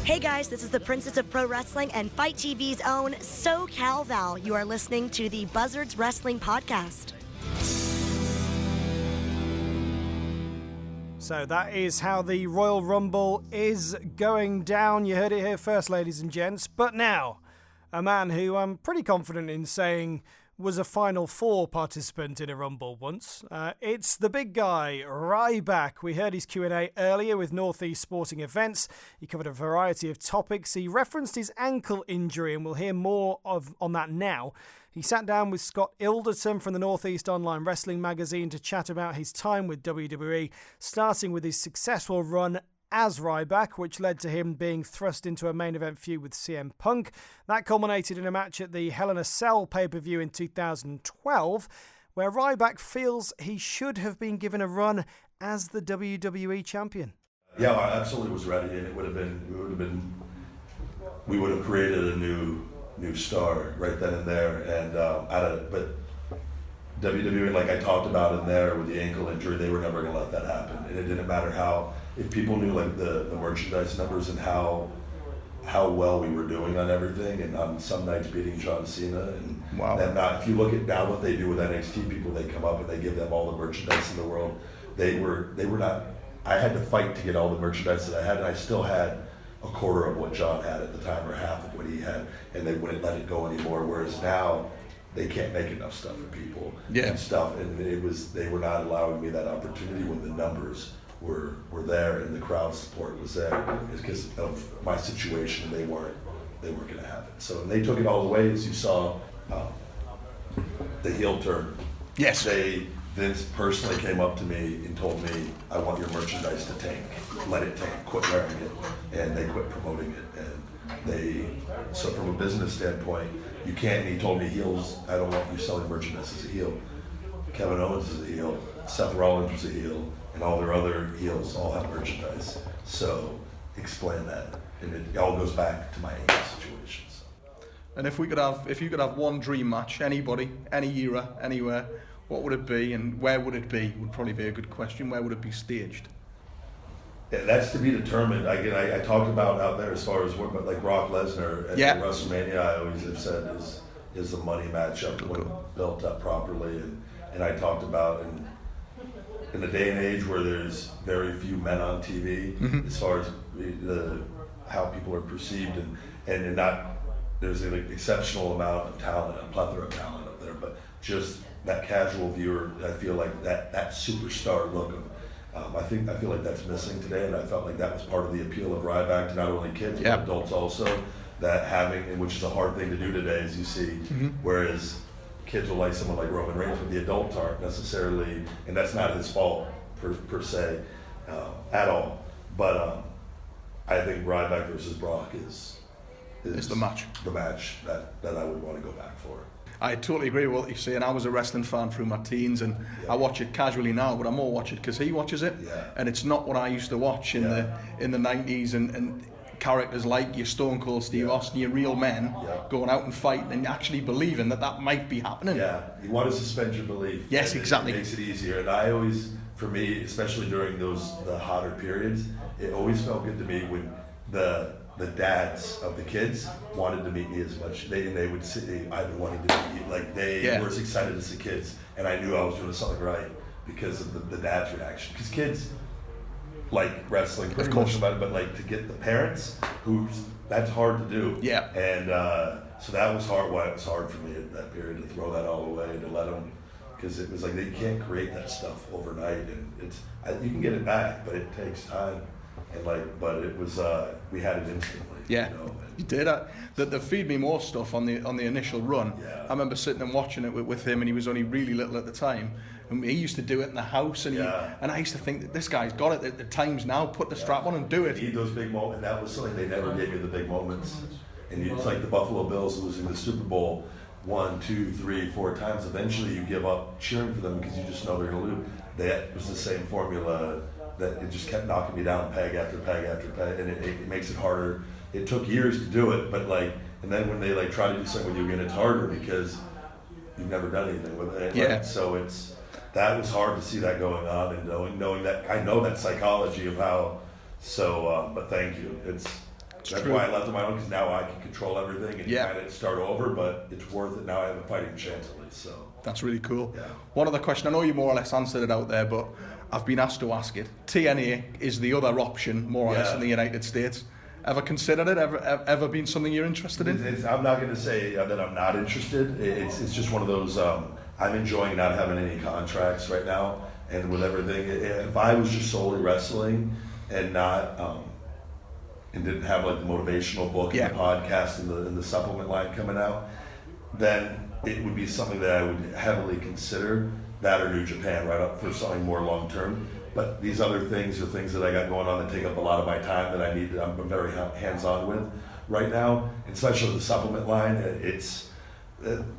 Hey guys, this is the Princess of Pro Wrestling and Fight TV's own SoCal Val. You are listening to the Buzzards Wrestling Podcast. So that is how the Royal Rumble is going down. You heard it here first, ladies and gents. But now, a man who I'm pretty confident in saying was a Final Four participant in a Rumble once. It's the big guy, Ryback. We heard his Q&A earlier with Northeast Sporting Events. He covered a variety of topics. He referenced his ankle injury, and we'll hear more on that now. He sat down with Scott Ilderton from the Northeast Online Wrestling magazine to chat about his time with WWE, starting with his successful run as Ryback, which led to him being thrust into a main event feud with CM Punk. That culminated in a match at the Hell in a Cell pay-per-view in 2012, where Ryback feels he should have been given a run as the WWE champion. Yeah, I absolutely was ready, and we would have created a new star right then and there, and but WWE, like I talked about in there with the ankle injury, they were never going to let that happen, and it didn't matter if people knew like the merchandise numbers and how well we were doing on everything, and on some nights beating John Cena, and wow. If you look at now what they do with NXT people, they come up and they give them all the merchandise in the world. They were not. I had to fight to get all the merchandise that I had, and I still had a quarter of what John had at the time, or half of what he had, and they wouldn't let it go anymore. Whereas now, they can't make enough stuff for people and stuff, and they were not allowing me that opportunity when the numbers were there and the crowd support was there. It's because of my situation. They weren't going to have it. So and they took it all the way, as you saw. The heel turn. Yes. Vince personally came up to me and told me, "I want your merchandise to tank. Let it tank. Quit wearing it." And they quit promoting it. So from a business standpoint, you can't. And he told me, heels, I don't want you selling merchandise as a heel. Kevin Owens is a heel. Seth Rollins was a heel, and all their other heels all have merchandise. So explain that, and it all goes back to my ankle situation. So. And if you could have one dream match, anybody, any era, anywhere, what would it be, and where would it be? Would probably be a good question. Where would it be staged? Yeah, that's to be determined. I talked about out there as far as what, like Brock Lesnar at WrestleMania. I always have said is a money matchup when built up properly, and I talked about in the day and age where there's very few men on TV, as far as how people are perceived, and not there's an exceptional amount of talent, a plethora of talent up there, but just that casual viewer, I feel like that superstar look of, I feel like that's missing today, and I felt like that was part of the appeal of Ryback to not only kids but adults also, that having, and which is a hard thing to do today, as you see, whereas kids will like someone like Roman Reigns, but the adults aren't necessarily, and that's not his fault per se at all. But I think Ryback versus Brock is the match. The match that I would want to go back for. I totally agree with what you're saying. I was a wrestling fan through my teens, and I watch it casually now, but I more watch it because he watches it, and it's not what I used to watch in the 90s, and characters like your Stone Cold Steve Austin, your real men, going out and fighting and actually believing that might be happening. Yeah, you want to suspend your belief. Yes, exactly. It makes it easier, and I always, for me, especially during the hotter periods, it always felt good to me when the dads of the kids wanted to meet me as much. They would say, I've been wanting to meet you. Like they were as excited as the kids, and I knew I was doing something right because of the dad's reaction. Because kids like wrestling, pretty much about it, but like to get the parents, that's hard to do. Yeah. And so that was hard. Why it was hard for me at that period to throw that all away and to let them, because it was like they can't create that stuff overnight, and you can get it back, but it takes time. And but it was we had it instantly. Yeah, you know? you did. The Feed Me More stuff on the initial run. Yeah. I remember sitting and watching it with him, and he was only really little at the time. And he used to do it in the house, and I used to think that this guy's got it. The time's now. Put the strap on and do it. You need those big moments, and that was something they never gave you, the big moments. And it's like the Buffalo Bills losing the Super Bowl 1, 2, 3, 4 times. Eventually, you give up cheering for them because you just know they're going to lose. That was the same formula. That it just kept knocking me down peg after peg after peg, and it makes it harder. It took years to do it, but and then when they try to do something with you again, it's harder because you've never done anything with it. Yeah. So that was hard to see that going on, and knowing that I know that psychology of how. So, but thank you. That's why I left on my own, because now I can control everything and kind of start over, but it's worth it. Now I have a fighting chance at least, so. That's really cool. Yeah. One other question, I know you more or less answered it out there, but I've been asked to ask it. TNA is the other option, more or less, in the United States. Ever considered it? Ever been something you're interested in? I'm not going to say that I'm not interested. It's just one of those, I'm enjoying not having any contracts right now, and with everything. If I was just solely wrestling and not... and didn't have like the motivational book and the podcast and the supplement line coming out, then it would be something that I would heavily consider, that or New Japan, right up for something more long term. But these other things are things that I got going on that take up a lot of my time that I'm very hands-on with right now, and especially the supplement line.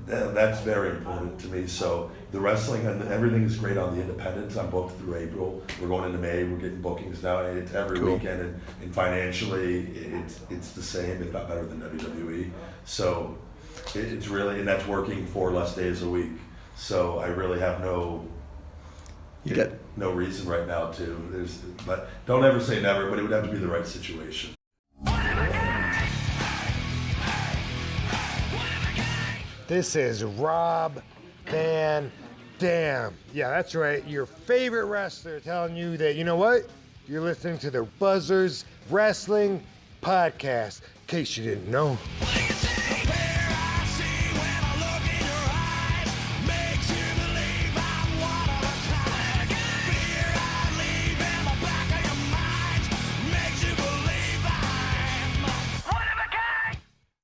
That's very important to me. So the wrestling and everything is great on the independents. I'm booked through April. We're going into May. We're getting bookings now. It's every weekend, and financially, it's the same, if not better than WWE. So it's really, and that's working 4 less days a week. So I really have no reason right now to. But don't ever say never. But it would have to be the right situation. This is Rob Van Dam. Yeah, that's right. Your favorite wrestler telling you that, you know what? You're listening to the Buzzards Wrestling Podcast, in case you didn't know.